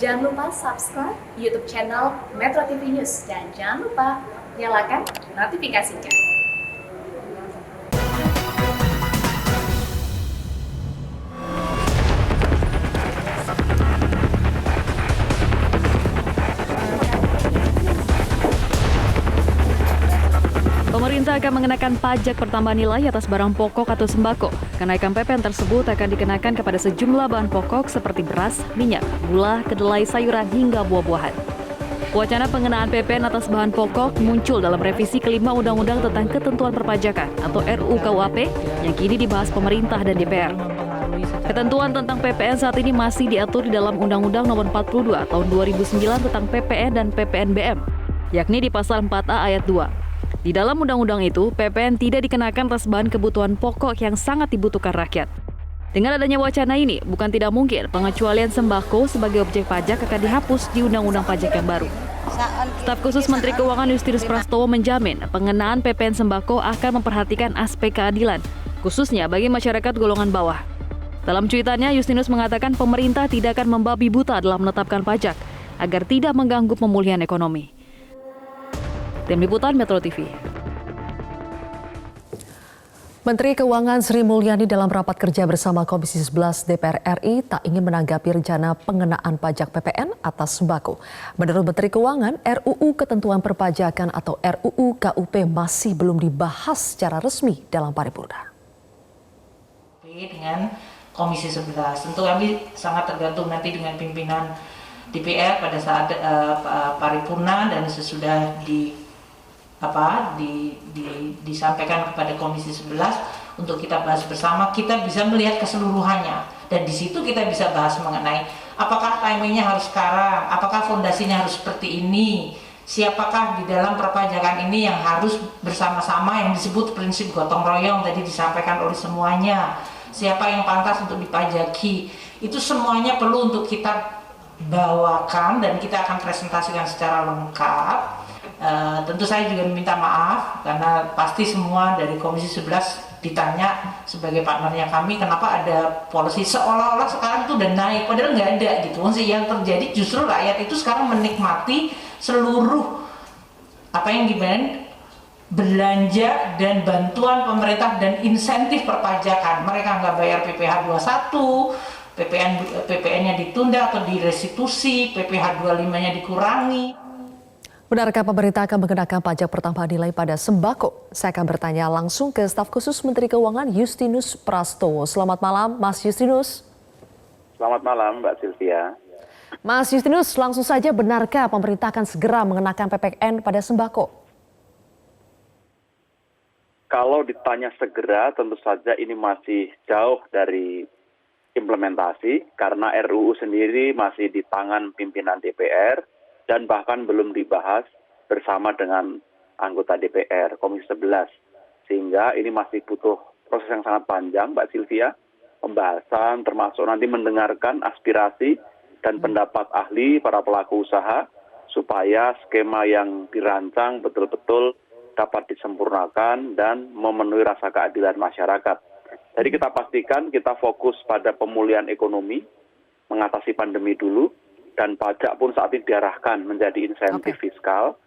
Jangan lupa subscribe YouTube channel Metro TV News dan jangan lupa nyalakan notifikasinya. Pemerintah akan mengenakan pajak pertambahan nilai atas barang pokok atau sembako. Kenaikan PPN tersebut akan dikenakan kepada sejumlah bahan pokok seperti beras, minyak, gula, kedelai, sayuran, hingga buah-buahan. Wacana pengenaan PPN atas bahan pokok muncul dalam revisi kelima Undang-Undang tentang Ketentuan Perpajakan atau RUU KUHP yang kini dibahas pemerintah dan DPR. Ketentuan tentang PPN saat ini masih diatur di dalam Undang-Undang Nomor 42 Tahun 2009 tentang PPN dan PPNBM, yakni di Pasal 4A Ayat 2. Di dalam undang-undang itu, PPN tidak dikenakan atas bahan kebutuhan pokok yang sangat dibutuhkan rakyat. Dengan adanya wacana ini, bukan tidak mungkin pengecualian sembako sebagai objek pajak akan dihapus di Undang-Undang Pajak yang baru. Staf khusus Menteri Keuangan Justinus Prastowo menjamin pengenaan PPN sembako akan memperhatikan aspek keadilan, khususnya bagi masyarakat golongan bawah. Dalam cuitannya, Justinus mengatakan pemerintah tidak akan membabi buta dalam menetapkan pajak agar tidak mengganggu pemulihan ekonomi. Tim Liputan Metro TV. Menteri Keuangan Sri Mulyani dalam rapat kerja bersama Komisi 11 DPR RI tak ingin menanggapi rencana pengenaan pajak PPN atas sembako. Menurut Menteri Keuangan, RUU Ketentuan Perpajakan atau RUU KUP masih belum dibahas secara resmi dalam paripurna. Dengan Komisi 11, tentu kami sangat tergantung nanti dengan pimpinan DPR pada saat paripurna dan sesudah disampaikan kepada Komisi 11 untuk kita bahas bersama, kita bisa melihat keseluruhannya dan di situ kita bisa bahas mengenai apakah timingnya harus sekarang, apakah fondasinya harus seperti ini, siapakah di dalam perpajakan ini yang harus bersama-sama yang disebut prinsip gotong royong tadi disampaikan oleh semuanya, siapa yang pantas untuk dipajaki, itu semuanya perlu untuk kita bawakan dan kita akan presentasikan secara lengkap. Tentu saya juga meminta maaf karena pasti semua dari Komisi 11 ditanya sebagai partnernya kami kenapa ada polisi seolah-olah sekarang itu udah naik padahal nggak ada gitu. Yang terjadi justru rakyat itu sekarang menikmati seluruh apa yang gimana belanja dan bantuan pemerintah dan insentif perpajakan. Mereka nggak bayar PPh 21, PPN-nya ditunda atau direstitusi, PPh 25-nya dikurangi. Benarkah pemerintah akan mengenakan pajak pertambahan nilai pada sembako? Saya akan bertanya langsung ke staf khusus Menteri Keuangan Justinus Prastowo. Selamat malam, Mas Justinus. Selamat malam, Mbak Sylvia. Mas Justinus, langsung saja benarkah pemerintah akan segera mengenakan PPN pada sembako? Kalau ditanya segera, tentu saja ini masih jauh dari implementasi karena RUU sendiri masih di tangan pimpinan DPR dan bahkan belum dibahas bersama dengan anggota DPR, Komisi 11. Sehingga ini masih butuh proses yang sangat panjang, Mbak Sylvia, pembahasan termasuk nanti mendengarkan aspirasi dan pendapat ahli para pelaku usaha supaya skema yang dirancang betul-betul dapat disempurnakan dan memenuhi rasa keadilan masyarakat. Jadi kita pastikan kita fokus pada pemulihan ekonomi, mengatasi pandemi dulu, dan pajak pun saat ini diarahkan menjadi insentif fiskal.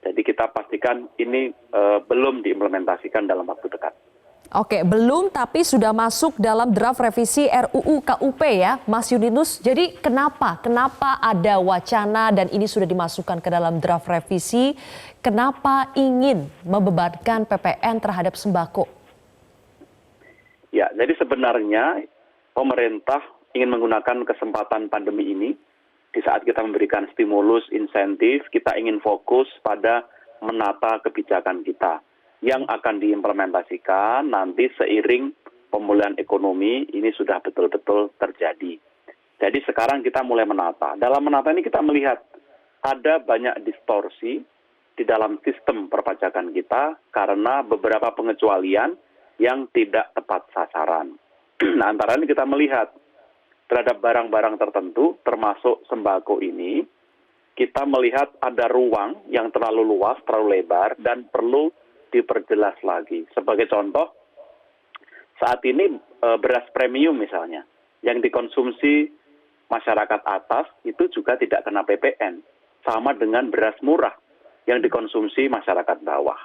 Jadi kita pastikan ini belum diimplementasikan dalam waktu dekat. Oke, belum tapi sudah masuk dalam draft revisi RUU KUP ya, Mas Justinus. Jadi kenapa ada wacana dan ini sudah dimasukkan ke dalam draft revisi? Kenapa ingin membebankan PPN terhadap sembako? Ya, jadi sebenarnya pemerintah ingin menggunakan kesempatan pandemi ini. Di saat kita memberikan stimulus, insentif, kita ingin fokus pada menata kebijakan kita yang akan diimplementasikan nanti seiring pemulihan ekonomi ini sudah betul-betul terjadi. Jadi sekarang kita mulai menata. Dalam menata ini kita melihat ada banyak distorsi di dalam sistem perpajakan kita karena beberapa pengecualian yang tidak tepat sasaran. Nah, antara lain kita melihat terhadap barang-barang tertentu, termasuk sembako ini, kita melihat ada ruang yang terlalu luas, terlalu lebar, dan perlu diperjelas lagi. Sebagai contoh, saat ini beras premium misalnya, yang dikonsumsi masyarakat atas itu juga tidak kena PPN. Sama dengan beras murah yang dikonsumsi masyarakat bawah.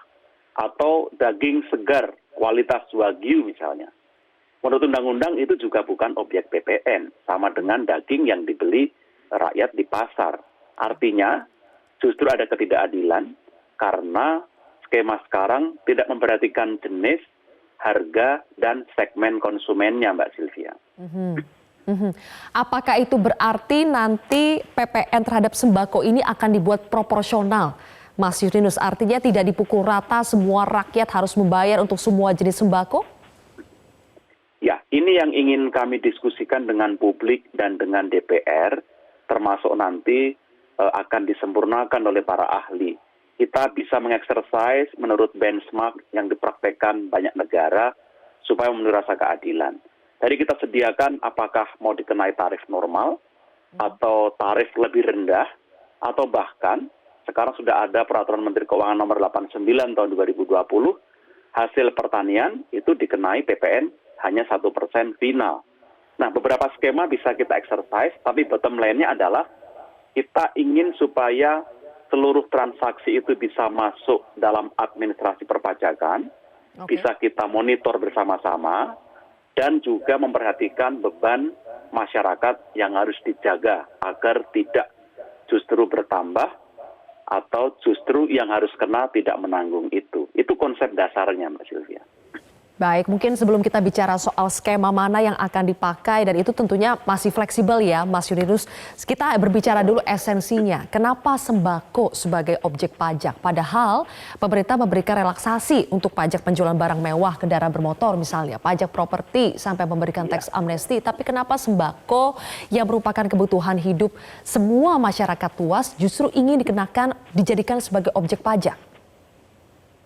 Atau daging segar kualitas Wagyu misalnya. Menurut undang-undang itu juga bukan objek PPN. Sama dengan daging yang dibeli rakyat di pasar. Artinya justru ada ketidakadilan karena skema sekarang tidak memperhatikan jenis, harga, dan segmen konsumennya, Mbak Sylvia. Apakah itu berarti nanti PPN terhadap sembako ini akan dibuat proporsional, Mas Justinus? Artinya tidak dipukul rata, semua rakyat harus membayar untuk semua jenis sembako? Ya, ini yang ingin kami diskusikan dengan publik dan dengan DPR, termasuk nanti akan disempurnakan oleh para ahli. Kita bisa mengeksersis menurut benchmark yang dipraktekkan banyak negara supaya memenuhi rasa keadilan. Jadi kita sediakan apakah mau dikenai tarif normal atau tarif lebih rendah atau bahkan sekarang sudah ada peraturan Menteri Keuangan nomor 89 tahun 2020 hasil pertanian itu dikenai PPN hanya 1% final. Nah, beberapa skema bisa kita exercise, tapi bottom line-nya adalah kita ingin supaya seluruh transaksi itu bisa masuk dalam administrasi perpajakan, bisa kita monitor bersama-sama, dan juga memperhatikan beban masyarakat yang harus dijaga agar tidak justru bertambah atau justru yang harus kena tidak menanggung itu. Itu konsep dasarnya, Mbak Sylvia. Baik, mungkin sebelum kita bicara soal skema mana yang akan dipakai dan itu tentunya masih fleksibel ya Mas Justinus, kita berbicara dulu esensinya. Kenapa sembako sebagai objek pajak? Padahal pemerintah memberikan relaksasi untuk pajak penjualan barang mewah, kendaraan bermotor misalnya, pajak properti sampai memberikan teks amnesti. Tapi kenapa sembako yang merupakan kebutuhan hidup semua masyarakat luas justru ingin dijadikan sebagai objek pajak?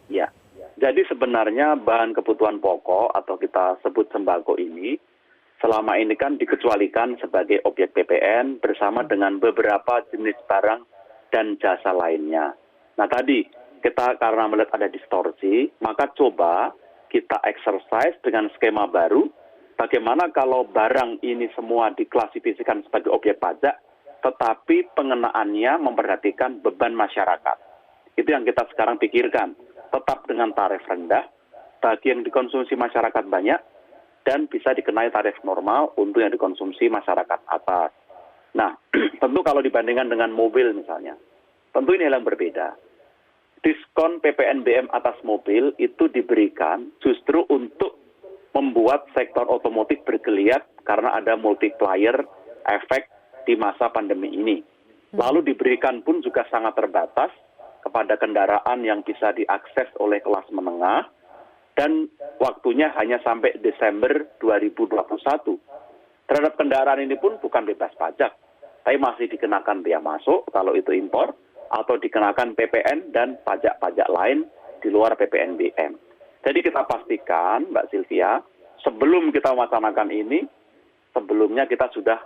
Ya. Jadi sebenarnya bahan kebutuhan pokok atau kita sebut sembako ini selama ini kan dikecualikan sebagai objek PPN bersama dengan beberapa jenis barang dan jasa lainnya. Nah tadi kita karena melihat ada distorsi, maka coba kita exercise dengan skema baru. Bagaimana kalau barang ini semua diklasifikasikan sebagai objek pajak, tetapi pengenaannya memperhatikan beban masyarakat. Itu yang kita sekarang pikirkan. Tetap dengan tarif rendah, bagi yang dikonsumsi masyarakat banyak, dan bisa dikenai tarif normal untuk yang dikonsumsi masyarakat atas. Nah, tentu kalau dibandingkan dengan mobil misalnya, tentu ini hal yang berbeda. Diskon PPNBM atas mobil itu diberikan justru untuk membuat sektor otomotif bergeliat karena ada multiplier efek di masa pandemi ini. Lalu diberikan pun juga sangat terbatas kepada kendaraan yang bisa diakses oleh kelas menengah dan waktunya hanya sampai Desember 2021. Terhadap kendaraan ini pun bukan bebas pajak, tapi masih dikenakan bea masuk kalau itu impor atau dikenakan PPN dan pajak-pajak lain di luar PPNBM. Jadi kita pastikan, Mbak Sylvia, sebelum kita mewacanakan ini, sebelumnya kita sudah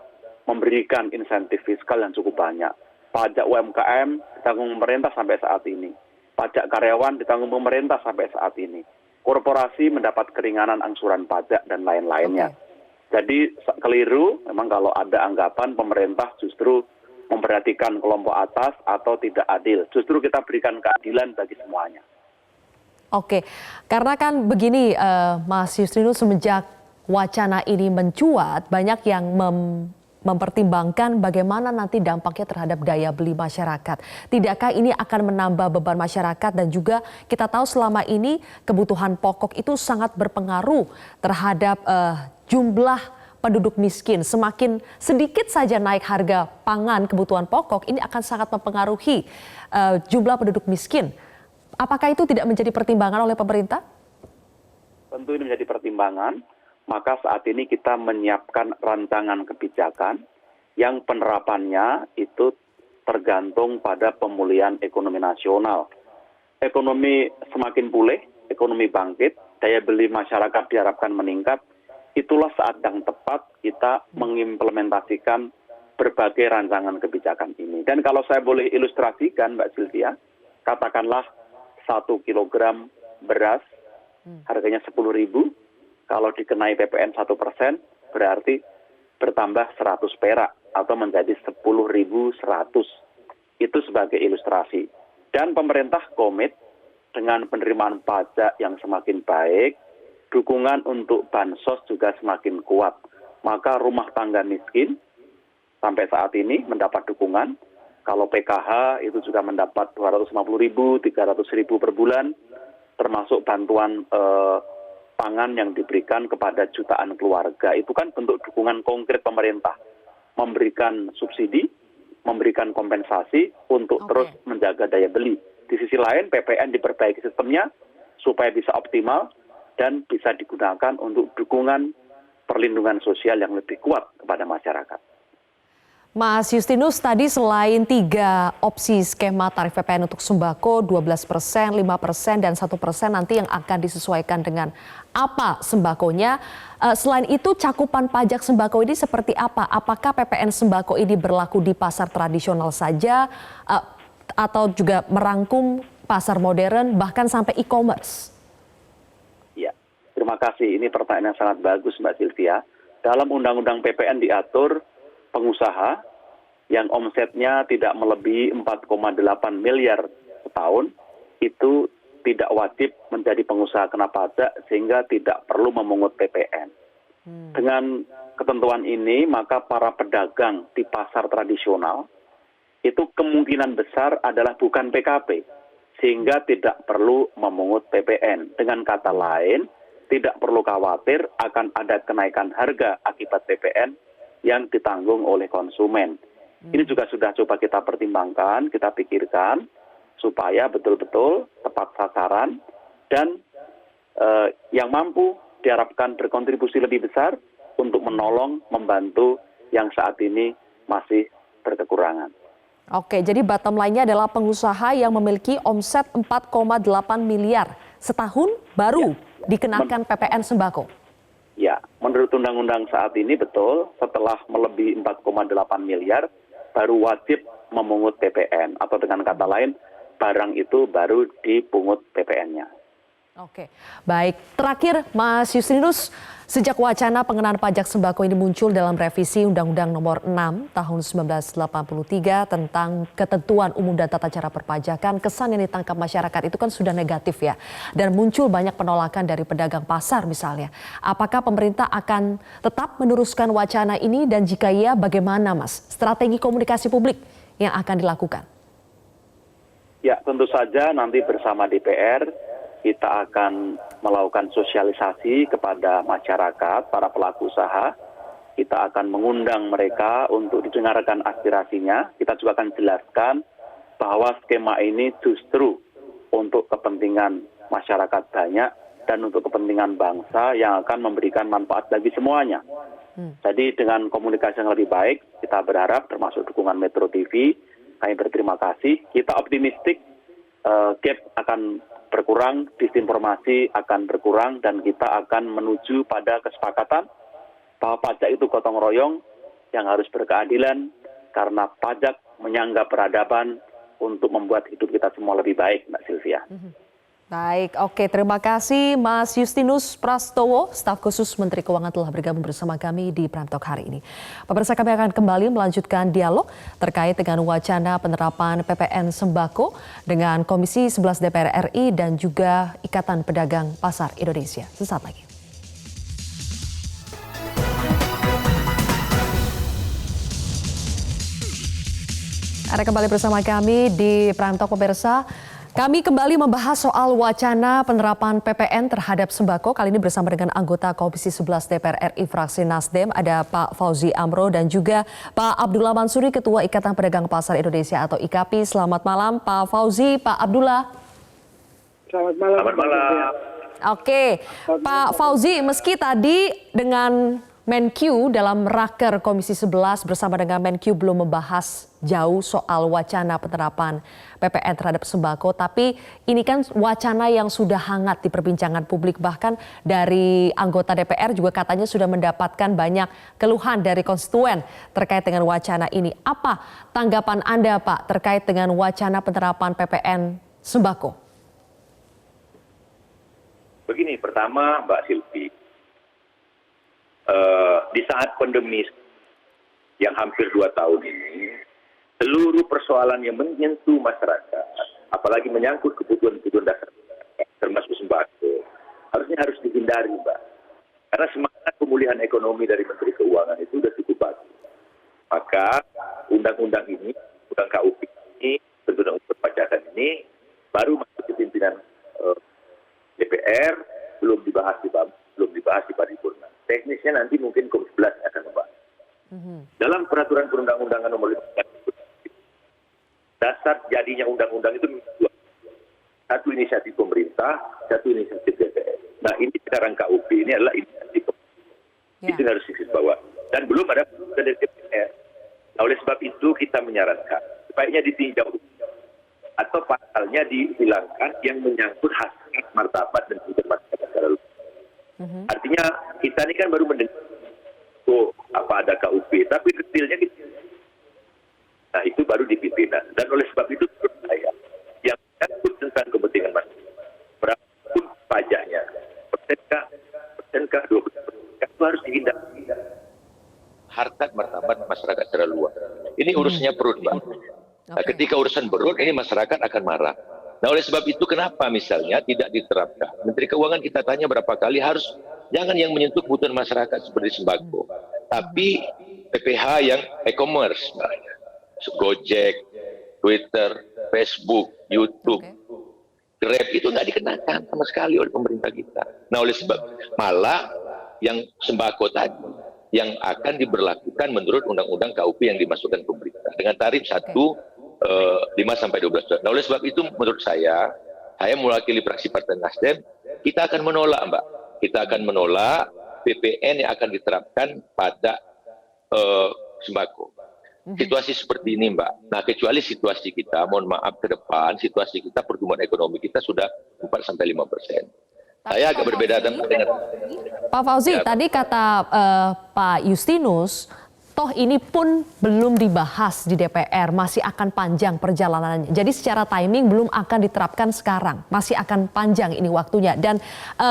memberikan insentif fiskal yang cukup banyak. Pajak UMKM ditanggung pemerintah sampai saat ini. Pajak karyawan ditanggung pemerintah sampai saat ini. Korporasi mendapat keringanan angsuran pajak dan lain-lainnya. Jadi keliru memang kalau ada anggapan pemerintah justru memperhatikan kelompok atas atau tidak adil. Justru kita berikan keadilan bagi semuanya. Oke, karena kan begini Mas Justinus, semenjak wacana ini mencuat, banyak yang mempertimbangkan bagaimana nanti dampaknya terhadap daya beli masyarakat. Tidakkah ini akan menambah beban masyarakat dan juga kita tahu selama ini kebutuhan pokok itu sangat berpengaruh terhadap jumlah penduduk miskin. Semakin sedikit saja naik harga pangan kebutuhan pokok, ini akan sangat mempengaruhi jumlah penduduk miskin. Apakah itu tidak menjadi pertimbangan oleh pemerintah? Tentu ini menjadi pertimbangan. Maka saat ini kita menyiapkan rancangan kebijakan yang penerapannya itu tergantung pada pemulihan ekonomi nasional. Ekonomi semakin pulih, ekonomi bangkit, daya beli masyarakat diharapkan meningkat, itulah saat yang tepat kita mengimplementasikan berbagai rancangan kebijakan ini. Dan kalau saya boleh ilustrasikan, Mbak Sylvia, katakanlah 1 kilogram beras harganya 10.000, kalau dikenai PPN 1% berarti bertambah 100 perak. atau menjadi 10.100. Itu sebagai ilustrasi. Dan pemerintah komit dengan penerimaan pajak yang semakin baik, dukungan untuk bansos juga semakin kuat. Maka rumah tangga miskin sampai saat ini mendapat dukungan. Kalau PKH itu juga mendapat 250.000, 300.000 per bulan, termasuk bantuan pangan yang diberikan kepada jutaan keluarga. Itu kan bentuk dukungan konkret pemerintah, memberikan subsidi, memberikan kompensasi untuk terus menjaga daya beli. Di sisi lain, PPN diperbaiki sistemnya supaya bisa optimal dan bisa digunakan untuk dukungan perlindungan sosial yang lebih kuat kepada masyarakat. Mas Justinus, tadi selain 3 opsi skema tarif PPN untuk sembako, 12%, 5%, dan 1% nanti yang akan disesuaikan dengan apa sembakonya. Selain itu, cakupan pajak sembako ini seperti apa? Apakah PPN sembako ini berlaku di pasar tradisional saja atau juga merangkum pasar modern bahkan sampai e-commerce? Ya, terima kasih. Ini pertanyaan yang sangat bagus, Mbak Sylvia. Dalam Undang-Undang PPN diatur pengusaha yang omsetnya tidak melebihi 4,8 miliar setahun itu tidak wajib menjadi pengusaha kena pajak sehingga tidak perlu memungut PPN. Dengan ketentuan ini maka para pedagang di pasar tradisional itu kemungkinan besar adalah bukan PKP sehingga tidak perlu memungut PPN. Dengan kata lain, tidak perlu khawatir akan ada kenaikan harga akibat PPN yang ditanggung oleh konsumen. Ini juga sudah coba kita pertimbangkan, kita pikirkan supaya betul-betul tepat sasaran dan yang mampu diharapkan berkontribusi lebih besar untuk menolong, membantu yang saat ini masih berkekurangan. Oke, jadi bottom line-nya adalah pengusaha yang memiliki omset 4,8 miliar setahun baru dikenakan PPN sembako. Ya, menurut undang-undang saat ini betul, setelah melebihi 4,8 miliar, baru wajib memungut PPN. Atau dengan kata lain, barang itu baru dipungut PPN-nya. Oke, baik. Terakhir, Mas Justinus, sejak wacana pengenaan pajak sembako ini muncul dalam revisi Undang-Undang Nomor 6 Tahun 1983 tentang ketentuan umum dan tata cara perpajakan, kesan yang ditangkap masyarakat itu kan sudah negatif ya. Dan muncul banyak penolakan dari pedagang pasar misalnya. Apakah pemerintah akan tetap meneruskan wacana ini dan jika iya bagaimana Mas strategi komunikasi publik yang akan dilakukan? Ya, tentu saja nanti bersama DPR kita akan melakukan sosialisasi kepada masyarakat, para pelaku usaha. Kita akan mengundang mereka untuk didengarkan aspirasinya. Kita juga akan jelaskan bahwa skema ini justru untuk kepentingan masyarakat banyak dan untuk kepentingan bangsa yang akan memberikan manfaat bagi semuanya. Jadi dengan komunikasi yang lebih baik, kita berharap termasuk dukungan Metro TV, kami berterima kasih. Kita optimistik gap akan berkurang, disinformasi akan berkurang, dan kita akan menuju pada kesepakatan bahwa pajak itu gotong royong yang harus berkeadilan karena pajak menyangga peradaban untuk membuat hidup kita semua lebih baik, Mbak Sylvia. Baik, oke, terima kasih Mas Justinus Prastowo, staf khusus Menteri Keuangan telah bergabung bersama kami di Prime Talk hari ini. Pemirsa, kami akan kembali melanjutkan dialog terkait dengan wacana penerapan PPN sembako dengan Komisi 11 DPR RI dan juga Ikatan Pedagang Pasar Indonesia. Sesaat lagi. Anda kembali bersama kami di Prime Talk, pemirsa. Kami kembali membahas soal wacana penerapan PPN terhadap sembako. Kali ini bersama dengan anggota Komisi 11 DPR RI fraksi Nasdem, ada Pak Fauzi Amro dan juga Pak Abdullah Mansuri, Ketua Ikatan Pedagang Pasar Indonesia atau IKAPI. Selamat malam Pak Fauzi, Pak Abdullah. Selamat malam. Selamat malam. Oke, Pak Fauzi, meski tadi dengan Menkyu dalam raker Komisi 11 bersama dengan Menkyu belum membahas jauh soal wacana penerapan PPN terhadap sembako, tapi ini kan wacana yang sudah hangat di perbincangan publik, bahkan dari anggota DPR juga katanya sudah mendapatkan banyak keluhan dari konstituen terkait dengan wacana ini. Apa tanggapan Anda Pak terkait dengan wacana penerapan PPN sembako? Begini, pertama Mbak Silvi, di saat pandemi yang hampir 2 tahun ini, seluruh persoalan yang menyentuh masyarakat, apalagi menyangkut kebutuhan-kebutuhan dasar, termasuk sembako, harus dihindari, Mbak. Karena semangat pemulihan ekonomi dari Menteri Keuangan itu sudah cukup bagus. Maka undang-undang ini, undang KUP ini, undang perpajakan ini, baru masuk ke pimpinan DPR, belum dibahas di paripurna. Teknisnya nanti mungkin Komisi 11 akan membahas. Dalam peraturan perundang-undangan nomor 15, dasar jadinya undang-undang itu dua. Satu inisiatif pemerintah, satu inisiatif DPR. Nah ini sekarang KUP ini adalah inisiatif pemerintah. Itu harus bawah. Dan belum ada dari DPR. Nah, oleh sebab itu kita menyarankan sebaiknya ditinjau atau pasalnya dihilangkan yang menyangkut hasrat martabat dan kehidupan masyarakat secara luas. Artinya kita ini kan baru mendengar apa ada KUP, tapi detailnya gitu. Nah itu baru di pimpinan. Dan oleh sebab itu menurut saya yang menyangkut tentang kepentingan masyarakat, berapapun pajaknya, persenkah 20%, itu harus dihindari. Harkat martabat masyarakat secara luas. Ini urusannya perut, Mbak. Nah, ketika urusan perut, ini masyarakat akan marah. Nah, oleh sebab itu kenapa misalnya tidak diterapkan? Menteri Keuangan kita tanya berapa kali harus jangan yang menyentuh kebutuhan masyarakat seperti sembako, tapi PPH yang e-commerce, Gojek, Twitter, Facebook, YouTube, Grab itu nggak dikenakan sama sekali oleh pemerintah kita. Nah, oleh sebab malah yang sembako tadi yang akan diberlakukan menurut undang-undang KUP yang dimasukkan pemerintah dengan tarif 5 sampai 12 juta. Nah, oleh sebab itu menurut saya mewakili fraksi Partai Nasdem, kita akan menolak, Mbak. Kita akan menolak PPN yang akan diterapkan pada sembako. Situasi seperti ini, Mbak. Nah, kecuali situasi kita, mohon maaf ke depan, situasi kita pertumbuhan ekonomi kita sudah 4-5%. Saya agak berbeda dengan Pak Fauzi, tadi kata Pak Justinus, toh ini pun belum dibahas di DPR, masih akan panjang perjalanannya. Jadi secara timing belum akan diterapkan sekarang, masih akan panjang ini waktunya. Dan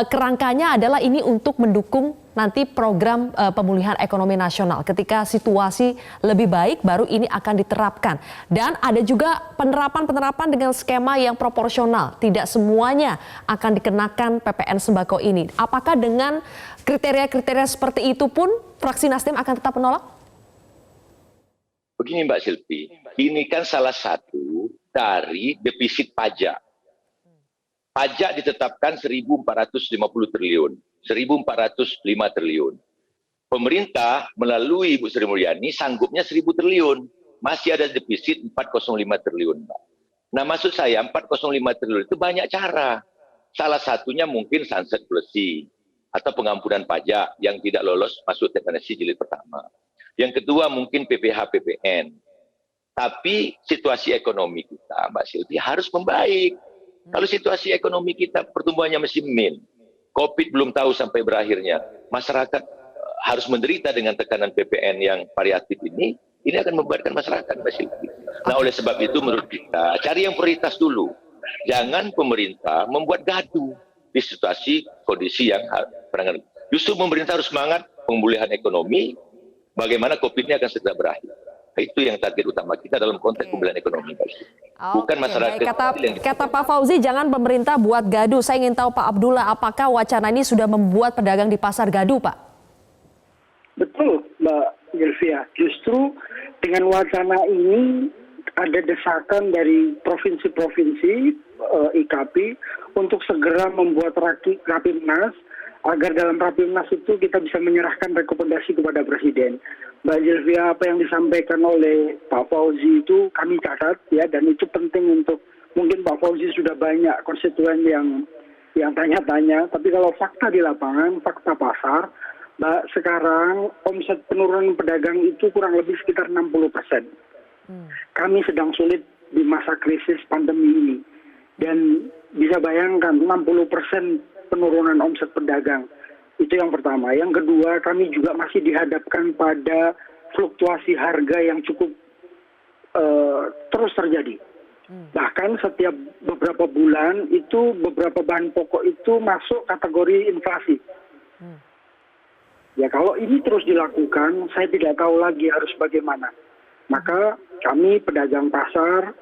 kerangkanya adalah ini untuk mendukung nanti program pemulihan ekonomi nasional. Ketika situasi lebih baik, baru ini akan diterapkan. Dan ada juga penerapan dengan skema yang proporsional. Tidak semuanya akan dikenakan PPN sembako ini. Apakah dengan kriteria-kriteria seperti itu pun fraksi Nasdem akan tetap menolak? Begini Mbak Silvi, ini kan salah satu dari defisit pajak. Pajak ditetapkan 1.450 triliun, 1.405 triliun. Pemerintah melalui Ibu Sri Mulyani sanggupnya 1.000 triliun. Masih ada defisit 405 triliun, Mbak. Nah, maksud saya 405 triliun itu banyak cara. Salah satunya mungkin sunset policy atau pengampunan pajak yang tidak lolos masuk teks amnesti jilid pertama. Yang kedua mungkin PPH PPN. Tapi situasi ekonomi kita, Mbak Silvi, harus membaik. Kalau situasi ekonomi kita pertumbuhannya masih min, COVID belum tahu sampai berakhirnya, masyarakat harus menderita dengan tekanan PPN yang variatif ini akan memberatkan masyarakat, Mbak Silvi. Nah, oleh sebab itu menurut kita, cari yang prioritas dulu. Jangan pemerintah membuat gaduh di situasi kondisi yang penanganan. Justru pemerintah harus semangat pemulihan ekonomi, bagaimana COVID ini akan segera berakhir. Itu yang target utama kita dalam konteks pemulihan ekonomi. Bukan masyarakat. Kata Pak Fauzi, jangan pemerintah buat gaduh. Saya ingin tahu Pak Abdullah, apakah wacana ini sudah membuat pedagang di pasar gaduh, Pak? Betul, Mbak Gelvia. Justru dengan wacana ini ada desakan dari provinsi-provinsi IKP untuk segera membuat Rapimnas agar dalam Rapimnas itu kita bisa menyerahkan rekomendasi kepada Presiden. Mbak Gelvia, apa yang disampaikan oleh Pak Fauzi itu kami catat ya, dan itu penting untuk, mungkin Pak Fauzi sudah banyak konstituen yang tanya-tanya, tapi kalau fakta di lapangan, fakta pasar, Mbak, sekarang omset penurunan pedagang itu kurang lebih sekitar 60%. Kami sedang sulit di masa krisis pandemi ini. Dan bisa bayangkan 60% penurunan omset pedagang. Itu yang pertama. Yang kedua, kami juga masih dihadapkan pada fluktuasi harga yang cukup terus terjadi. Bahkan setiap beberapa bulan itu beberapa bahan pokok itu masuk kategori inflasi. Ya kalau ini terus dilakukan, saya tidak tahu lagi harus bagaimana. Maka kami pedagang pasar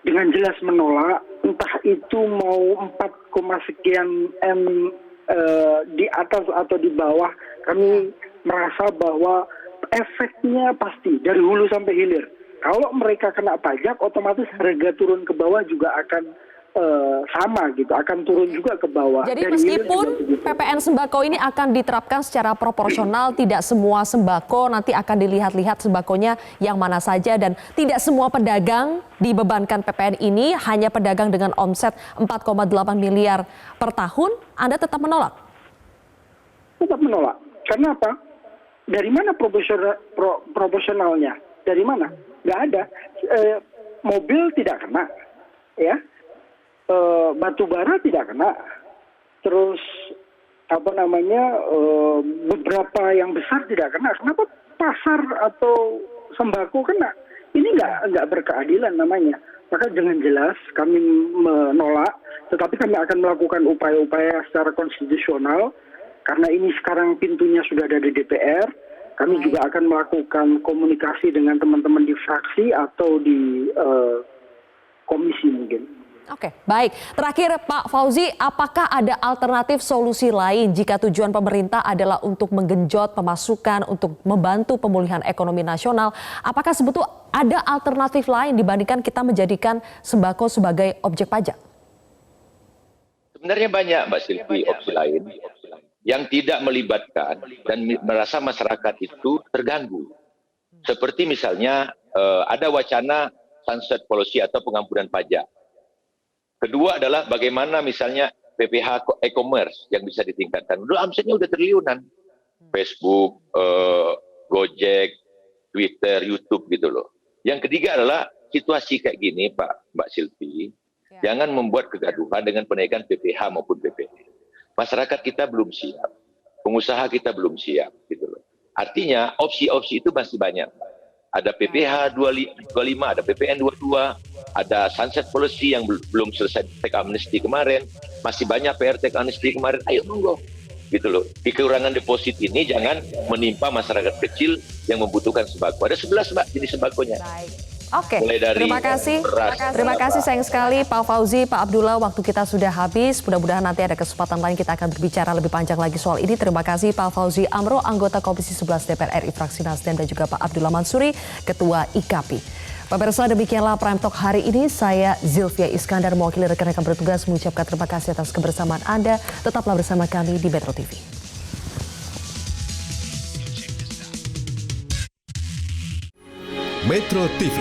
dengan jelas menolak, entah itu mau 4, sekian M di atas atau di bawah, kami merasa bahwa efeknya pasti dari hulu sampai hilir. Kalau mereka kena pajak, otomatis harga turun ke bawah juga akan sama gitu, akan turun juga ke bawah. Jadi Dari meskipun hilir juga begitu. PPN sembako ini akan diterapkan secara proporsional, tidak semua sembako nanti akan dilihat-lihat sembakonya yang mana saja, dan tidak semua pedagang dibebankan PPN ini, hanya pedagang dengan omset 4,8 miliar per tahun, Anda tetap menolak? Tetap menolak. Karena apa? Dari mana proporsionalnya? Dari mana? Nggak ada. Mobil tidak kena, ya. Batu bara tidak kena. Terus beberapa yang besar tidak kena. Kenapa pasar atau sembako kena? Ini nggak berkeadilan namanya. Maka dengan jelas kami menolak, tetapi kami akan melakukan upaya-upaya secara konstitusional. Karena ini sekarang pintunya sudah ada di DPR, kami juga akan melakukan komunikasi dengan teman-teman di fraksi atau di komisi mungkin. Oke, baik. Terakhir Pak Fauzi, apakah ada alternatif solusi lain jika tujuan pemerintah adalah untuk menggenjot pemasukan, untuk membantu pemulihan ekonomi nasional? Apakah sebetulnya ada alternatif lain dibandingkan kita menjadikan sembako sebagai objek pajak? Sebenarnya banyak, Mbak Silvi, opsi lain yang tidak melibatkan dan merasa masyarakat itu terganggu. Seperti misalnya ada wacana sunset policy atau pengampunan pajak. Kedua adalah bagaimana misalnya PPh e-commerce yang bisa ditingkatkan. Udah omsetnya udah triliunan. Facebook, Gojek, Twitter, YouTube gitu loh. Yang ketiga adalah situasi kayak gini Mbak Silvi, jangan membuat kegaduhan dengan penaikan PPh maupun PPN. Masyarakat kita belum siap, pengusaha kita belum siap gitu loh. Artinya opsi-opsi itu masih banyak. Ada PPh 25, ada PPN 22, ada sunset policy yang belum selesai tax amnesty kemarin, masih banyak PR tax amnesty kemarin. Ayo monggo, gitu loh. Kekurangan deposit ini jangan menimpa masyarakat kecil yang membutuhkan sembako. Ada 11 Mbak jenis sembakonya. Baik. Oke, Mulai dari terima kasih sayang sekali Pak Fauzi, Pak Abdullah, waktu kita sudah habis. Mudah-mudahan nanti ada kesempatan lain kita akan berbicara lebih panjang lagi soal ini. Terima kasih Pak Fauzi Amro, anggota Komisi 11 DPR RI fraksi Nasdem, dan juga Pak Abdullah Mansuri, Ketua IKAPI. Pemirsa, demikianlah Prime Talk hari ini. Saya Zilvia Iskandar, mewakili rekan-rekan bertugas, mengucapkan terima kasih atas kebersamaan Anda. Tetaplah bersama kami di Metro TV. Metro TV,